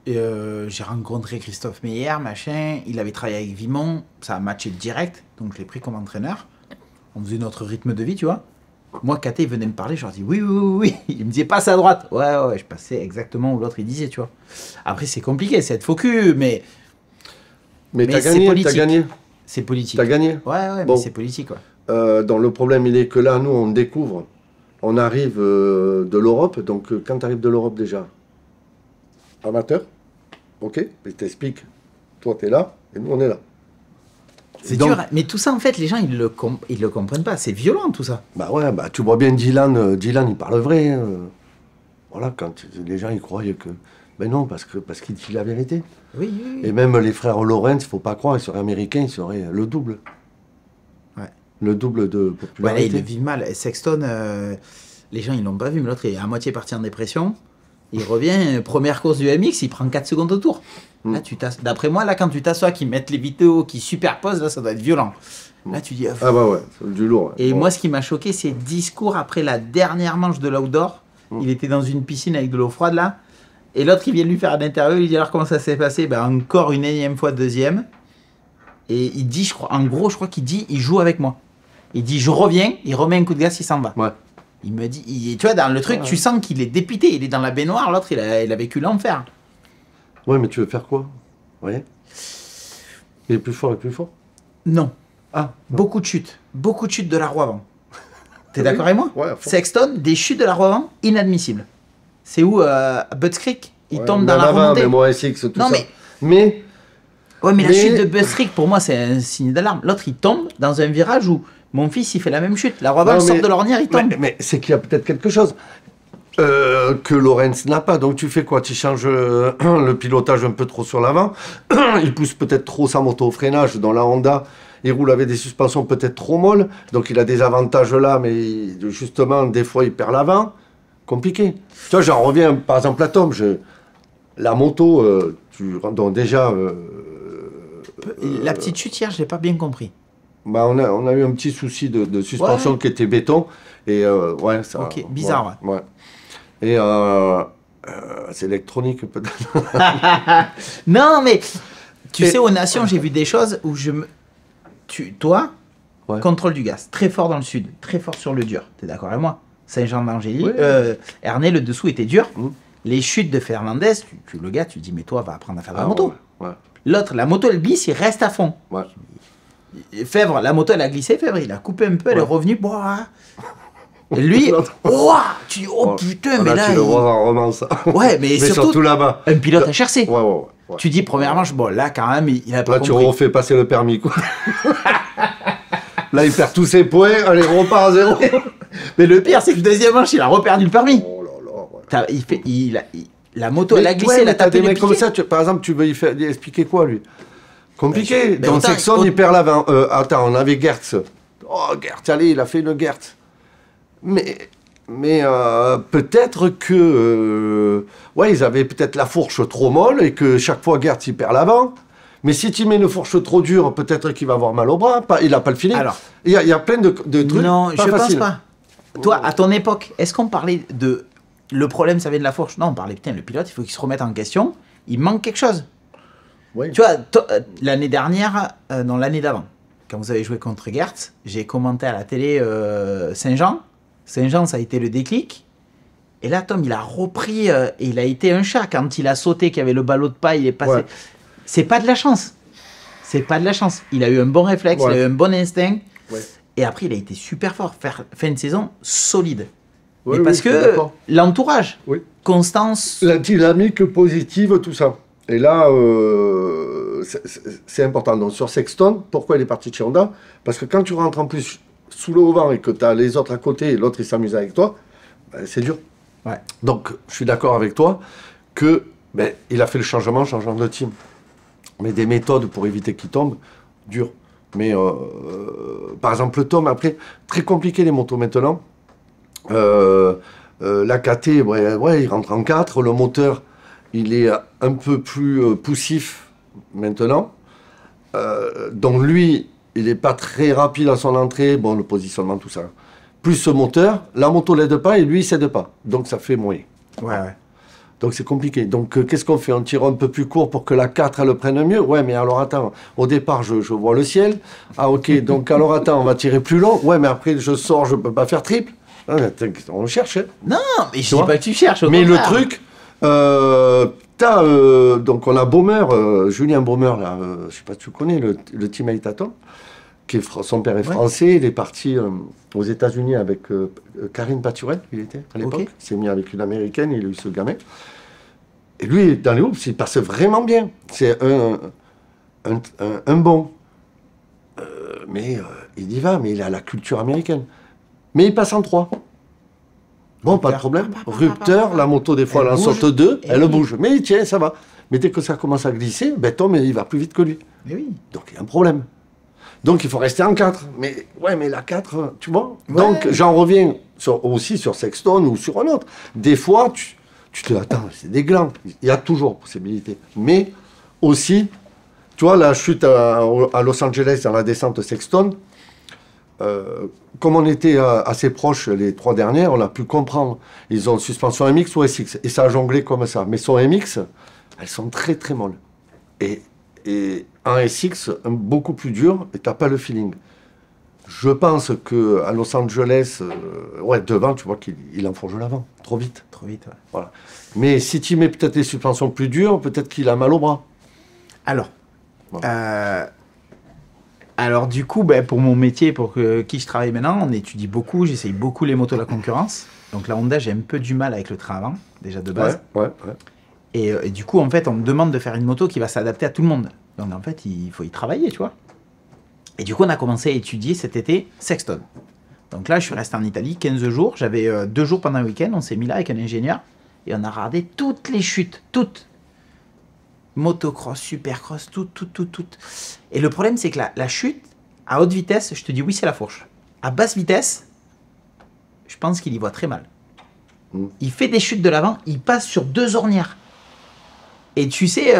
j'ai rencontré Christophe Meyer, machin, il avait travaillé avec Vimon, ça a matché direct, donc je l'ai pris comme entraîneur. On faisait notre rythme de vie, tu vois. Moi, KT, il venait me parler, je leur dis oui. Il me disait passe à droite. Ouais, je passais exactement où l'autre il disait, tu vois. Après, c'est compliqué, c'est être focus, mais t'as gagné. C'est politique. T'as gagné. Ouais, bon. Mais c'est politique, ouais. Donc le problème, il est que là, nous, on découvre. On arrive de l'Europe, donc quand tu arrives de l'Europe déjà, amateur, ok, je t'explique, toi tu es là, et nous on est là. C'est dur, mais tout ça en fait, les gens ils le comprennent pas, c'est violent tout ça. Bah ouais, tu vois bien Dylan il parle vrai. Voilà, quand les gens ils croient que... Ben non, parce qu'il dit la vérité. Oui. Et même les frères Lawrence, il faut pas croire, ils seraient américains, ils seraient le double. Ouais. Le double de popularité. Ouais, là, ils le vivent mal. Sexton, les gens ils l'ont pas vu, mais l'autre il est à moitié parti en dépression. Il revient, première course du MX, il prend 4 secondes au tour. Là, d'après moi, là, quand tu t'assois, qu'ils mettent les vidéos, qu'ils superposent, là, ça doit être violent. Là, tu dis... Ah bah ouais, c'est du lourd. Ouais. Et moi, ce qui m'a choqué, c'est le discours après la dernière manche de l'outdoor. Il était dans une piscine avec de l'eau froide, là. Et l'autre, il vient lui faire une interview, il dit alors comment ça s'est passé? Ben, encore une énième fois, deuxième. Et il dit, je crois qu'il dit, il joue avec moi. Il dit, je reviens, il remet un coup de gaz, il s'en va. Ouais. Il me dit, tu vois, dans le truc, tu sens qu'il est dépité. Il est dans la baignoire, l'autre, il a vécu l'enfer. Ouais, mais tu veux faire quoi? Ouais. Il est plus fort et plus fort? Non. Ah. Beaucoup de chutes. Beaucoup de chutes de la roue avant. T'es d'accord avec moi? Ouais. Sexton, des chutes de la roue avant, inadmissibles. C'est où Butts Creek? Il tombe dans la avant, remontée. Mais moi, SX, tout non, ça. Mais la chute de Butts Creek, pour moi, c'est un signe d'alarme. L'autre, il tombe dans un virage où mon fils, il fait la même chute. La roue avant sort de l'ornière, il tombe. Mais c'est qu'il y a peut-être quelque chose que Lawrence n'a pas. Donc tu fais quoi? Tu changes le pilotage un peu trop sur l'avant. Il pousse peut-être trop sa moto au freinage. Dans la Honda, il roule avec des suspensions peut-être trop molles. Donc il a des avantages là, mais justement, des fois, il perd l'avant. Compliqué. Tu vois, j'en reviens par exemple à Tom. La moto, donc déjà... la petite chute hier, je l'ai pas bien compris. Bah on a eu un petit souci de suspension qui était béton. Et ouais, ça... Ok, bizarre, ouais. Et c'est électronique peut-être. Non, mais tu sais, aux Nations, j'ai vu des choses où toi, contrôle du gaz, très fort dans le sud, très fort sur le dur. T'es d'accord avec moi? Saint-Jean-d'Angély, Ernée, le dessous était dur. Les chutes de Fernandez, le gars, tu dis, mais toi, va apprendre à faire de la moto. Ouais. L'autre, la moto, elle glisse, il reste à fond. Ouais. Fèvre, la moto, elle a glissé, Fèvre, il a coupé un peu, elle est revenue. Boah. Et lui, tu dis, oh putain, mais là. Tu le vois en romance. Ouais, mais surtout là-bas. Un pilote HRC. Ouais. Tu dis, premièrement, bon, là, quand même, il a pas là, compris. tu refais passer le permis, quoi. Là, il perd tous ses points, allez, repart à zéro. Mais le pire, c'est que le deuxième manche, il a reperdu le permis. Oh là là. La moto, elle a glissé, elle a tapé tapé des le mecs comme piquet. ça, par exemple, tu veux lui expliquer quoi, lui? Compliqué. Ben, Dans autant- Sexton, il perd l'avant. Attends, on avait Gertz. Oh, Gertz, allez, il a fait une Gertz. Mais peut-être que... ouais, ils avaient peut-être la fourche trop molle et que chaque fois, Gertz, il perd l'avant. Mais si tu mets une fourche trop dure, peut-être qu'il va avoir mal au bras. Il n'a pas le feeling. Alors, il y a plein de trucs non, pas je pense faciles. pas. Toi, à ton époque, est-ce qu'on parlait de... Le problème, ça vient de la fourche? Non, on parlait, putain, le pilote, il faut qu'il se remette en question. Il manque quelque chose. Oui. Tu vois, l'année dernière, non, l'année d'avant, quand vous avez joué contre Gertz, j'ai commenté à la télé Saint-Jean. Saint-Jean, ça a été le déclic. Et là, Tom, il a repris, et il a été un chat. Quand il a sauté, qu'il y avait le ballot de paille, il est passé. Ouais. C'est pas de la chance. C'est pas de la chance. Il a eu un bon réflexe, Ouais. il a eu un bon instinct. Ouais. Et après, il a été super fort. Fin de saison solide. Oui, Mais parce je suis que d'accord. l'entourage, Oui. Constance. La dynamique positive, tout ça. Et là, c'est important. Donc, sur Sexton, pourquoi il est parti de chez Honda? Parce que quand tu rentres en plus sous le haut-vent et que tu as les autres à côté et l'autre, il s'amuse avec toi, ben, c'est dur. Ouais. Donc, je suis d'accord avec toi que il a fait le changement de team. Mais des méthodes pour éviter qu'il tombe, dur. Mais, par exemple, le Tom, après, très compliqué les motos maintenant. La KT, il rentre en 4. Le moteur, il est un peu plus poussif maintenant. Donc lui, il n'est pas très rapide à son entrée. Bon, le positionnement, tout ça. Plus ce moteur, la moto l'aide pas et lui, il s'aide pas. Donc ça fait moyen. Ouais. Donc c'est compliqué. Donc qu'est-ce qu'on fait? On tire un peu plus court pour que la 4, elle le prenne mieux? Ouais, mais alors attends, au départ, je vois le ciel. Ah ok, donc alors attends, on va tirer plus long. Ouais, mais après, je sors, je peux pas faire triple. Ah, on cherche. Hein. Non, mais je Tu dis vois pas que tu cherches. au Mais le contraire. truc, donc on a Baumer, Julien Baumer, là, je sais pas si tu connais, le teammate à Tom, son père est français, il est parti aux États-Unis avec Karine Paturel, il était à l'époque. Ok. Il s'est mis avec une américaine, il a eu ce gamin. Et lui, dans les hoops, il passe vraiment bien. C'est un bon. Mais il y va, mais il a la culture américaine. Mais il passe en 3. Bon, pas de problème. Rupteur, la moto, des fois, elle en bouge. saute 2, Et elle oui. bouge. Mais tiens, ça va. Mais dès que ça commence à glisser, Tom, il va plus vite que lui. Mais oui. Donc, il y a un problème. Donc, il faut rester en 4. Mais, mais la 4, tu vois. Ouais. Donc, j'en reviens aussi sur Sexton ou sur un autre. Des fois, tu te dis, attends, c'est des glands. Il y a toujours possibilité. Mais aussi, tu vois, la chute à Los Angeles dans la descente Sexton, comme on était assez proches les 3 dernières, on a pu comprendre. Ils ont suspension MX ou SX. Et ça a jonglé comme ça. Mais son MX, elles sont très très molles. Et un SX, beaucoup plus dur, et tu n'as pas le feeling. Je pense qu'à Los Angeles, devant, tu vois qu'il enfourche l'avant. Trop vite. Trop vite, ouais. Voilà. Mais si tu mets peut-être des suspensions plus dures, peut-être qu'il a mal au bras. Alors, du coup, pour mon métier, pour qui je travaille maintenant, on étudie beaucoup, j'essaye beaucoup les motos de la concurrence. Donc la Honda, j'ai un peu du mal avec le train avant, déjà de base. Ouais. Et du coup, en fait, on me demande de faire une moto qui va s'adapter à tout le monde. Donc en fait, il faut y travailler, tu vois. Et du coup, on a commencé à étudier cet été Sexton. Donc là, je suis resté en Italie 15 jours. J'avais 2 jours pendant le week-end. On s'est mis là avec un ingénieur et on a regardé toutes les chutes, toutes. Motocross, supercross, toutes. Et le problème, c'est que la chute, à haute vitesse, je te dis oui, c'est la fourche. À basse vitesse, je pense qu'il y voit très mal. Il fait des chutes de l'avant, il passe sur 2 ornières. Et tu sais,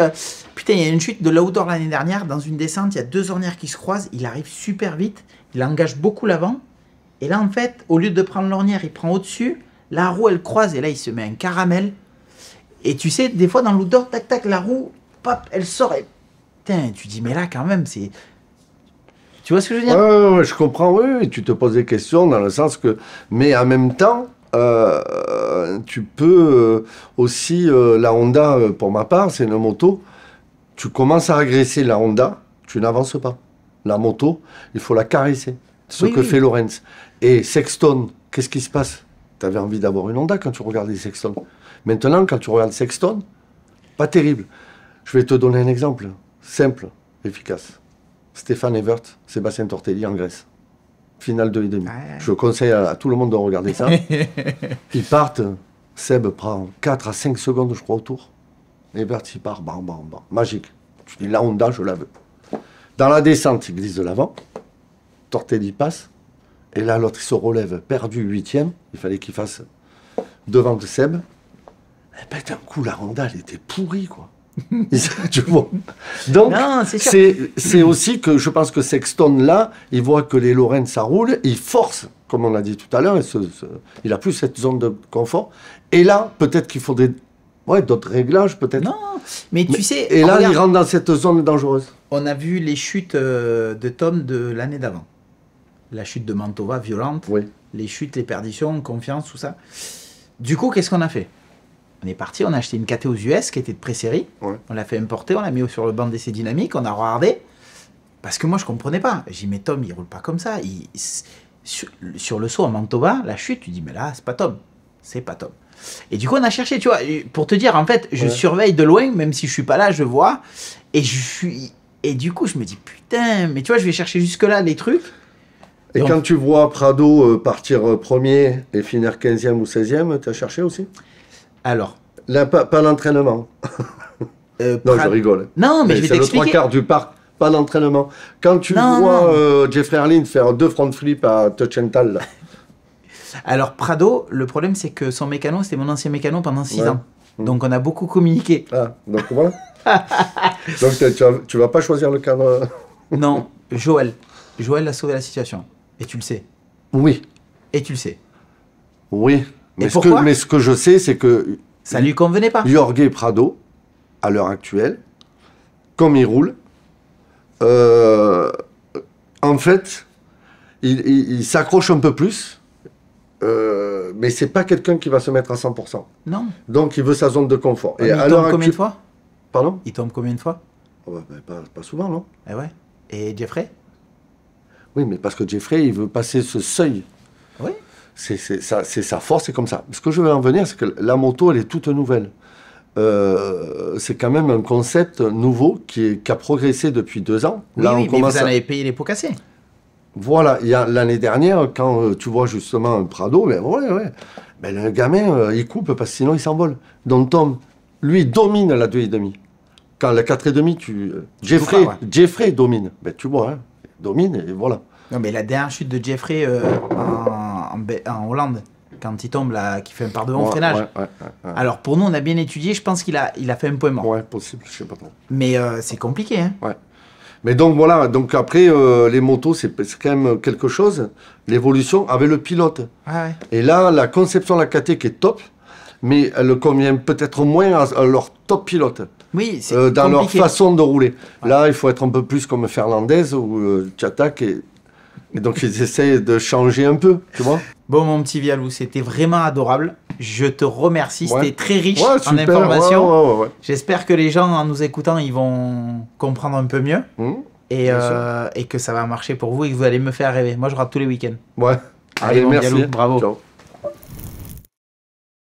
putain, il y a une chute de l'outdoor l'année dernière, dans une descente, il y a 2 ornières qui se croisent, il arrive super vite, il engage beaucoup l'avant. Et là, en fait, au lieu de prendre l'ornière, il prend au-dessus, la roue, elle croise, et là, il se met un caramel. Et tu sais, des fois, dans l'outdoor, tac, tac, la roue, pop, elle sort, et... Putain, tu dis, mais là, quand même, c'est... Tu vois ce que je veux dire? Ouais, je comprends, oui, tu te poses des questions dans le sens que... Mais en même temps, tu peux aussi... la Honda, pour ma part, c'est une moto, tu commences à agresser la Honda, tu n'avances pas. la moto, il faut la caresser. Ce Oui, que oui. fait Lorenz. Et Sexton, qu'est-ce qui se passe? Tu avais envie d'avoir une Honda quand tu regardais Sexton. Maintenant, quand tu regardes Sexton, pas terrible. Je vais te donner un exemple, simple, efficace. Stéphane Evert, Sébastien Tortelli en Grèce. Finale 2,5. Ouais. Je conseille à tout le monde de regarder ça. Ils partent, Seb prend 4 à 5 secondes, je crois, au tour. Evert, il part, bam, bam, bam. Magique. Je dis, la Honda, je la veux. Dans la descente, il glisse de l'avant. Tortelli passe. Et là, l'autre, il se relève, perdu 8e. Il fallait qu'il fasse devant de Seb. Et ben, d'un coup, la Honda, elle était pourrie, quoi. Tu vois. Donc, Non, c'est sûr. c'est aussi que je pense que Sexton, là, il voit que les Lorenz, ça roule, il force, comme on l'a dit tout à l'heure, il a plus cette zone de confort. Et là, peut-être qu'il faudrait d'autres réglages, peut-être. Non, mais tu sais, Et là, regarde, il rentre dans cette zone dangereuse. on a vu les chutes de Tom de l'année d'avant. La chute de Mantova, violente. Oui. Les chutes, les perditions, confiance, tout ça. Du coup, qu'est-ce qu'on a fait? On est parti, on a acheté une KT aux US qui était de pré-série. Ouais. On l'a fait importer, on l'a mis sur le banc d'essai dynamique, on a regardé. Parce que moi, je comprenais pas. J'ai dit, mais Tom, il roule pas comme ça. Sur le saut à Mantova, la chute, tu dis, mais là, c'est pas Tom. C'est pas Tom. Et du coup, on a cherché, tu vois, pour te dire, en fait, je surveille de loin, même si je suis pas là, je vois. Et du coup, je me dis, putain, mais tu vois, je vais chercher jusque-là les trucs. Et Donc, quand tu vois Prado partir premier et finir 15e ou 16e, tu as cherché aussi? alors. Là, pas l'entraînement. Non, je rigole. Non, mais je vais c'est le trois t'expliquer. quarts du parc, pas l'entraînement. Quand tu Non, vois Jeffrey Arlin faire 2 front flips à Touch and Tal, là. Alors, Prado, le problème, c'est que son mécano, c'était mon ancien mécano pendant 6 Ouais. ans. Donc, on a beaucoup communiqué. Ah, donc voilà. Donc tu vas pas choisir le cadre. Non, Joël. Joël a sauvé la situation. Et tu le sais. Oui, Et tu le sais. oui. Et pourquoi Mais ce que je sais, c'est que Ça lui convenait pas. Jorge Prado, à l'heure actuelle, comme il roule, en fait, il s'accroche un peu plus, mais c'est pas quelqu'un qui va se mettre à 100%. Non. Donc il veut sa zone de confort. Mais il à tombe l'heure combien de actuelle- fois Pardon? Il tombe combien de fois Oh, pas souvent, non? Eh ouais. Et Jeffrey Oui, mais parce que Jeffrey, il veut passer ce seuil. Oui. C'est sa force, c'est comme ça. Ce que je veux en venir, c'est que la moto, elle est toute nouvelle. C'est quand même un concept nouveau qui a progressé depuis 2 ans. Oui, oui, mais vous en avez payé les pots cassés. Voilà, il y a l'année dernière, quand tu vois justement un Prado, ben ouais. Ben, le gamin, il coupe parce que sinon il s'envole. Donc Tom, lui, domine la 2,5. Quand la 4,5, Jeffrey, pas, ouais. Jeffrey domine. Ben tu vois, hein, domine et voilà. Non, mais la dernière chute de Jeffrey en Hollande, quand il tombe là, qui fait un par devant au freinage. Ouais. Alors pour nous, on a bien étudié, je pense qu'il a fait un point mort. Ouais, possible, je sais pas trop. Mais c'est compliqué, hein. Ouais. Mais donc voilà, donc après, les motos, c'est quand même quelque chose, l'évolution avec le pilote. Ah ouais. Et là, la conception de la KT qui est top, mais elle convient peut-être moins à leur top pilote, Oui, c'est dans leur compliqué. façon de rouler. Là, il faut être un peu plus comme Fernandez ou Tchatak, et donc ils essayent de changer un peu, tu vois. Bon, mon petit Vialou, c'était vraiment adorable. Je te remercie. Ouais. C'était très riche Ouais, en super, informations. ouais. J'espère que les gens, en nous écoutant, ils vont comprendre un peu mieux. Et que ça va marcher pour vous et que vous allez me faire rêver. Moi, je rate tous les week-ends. Ouais. Allez, mon merci. Diallo, bravo. Ciao.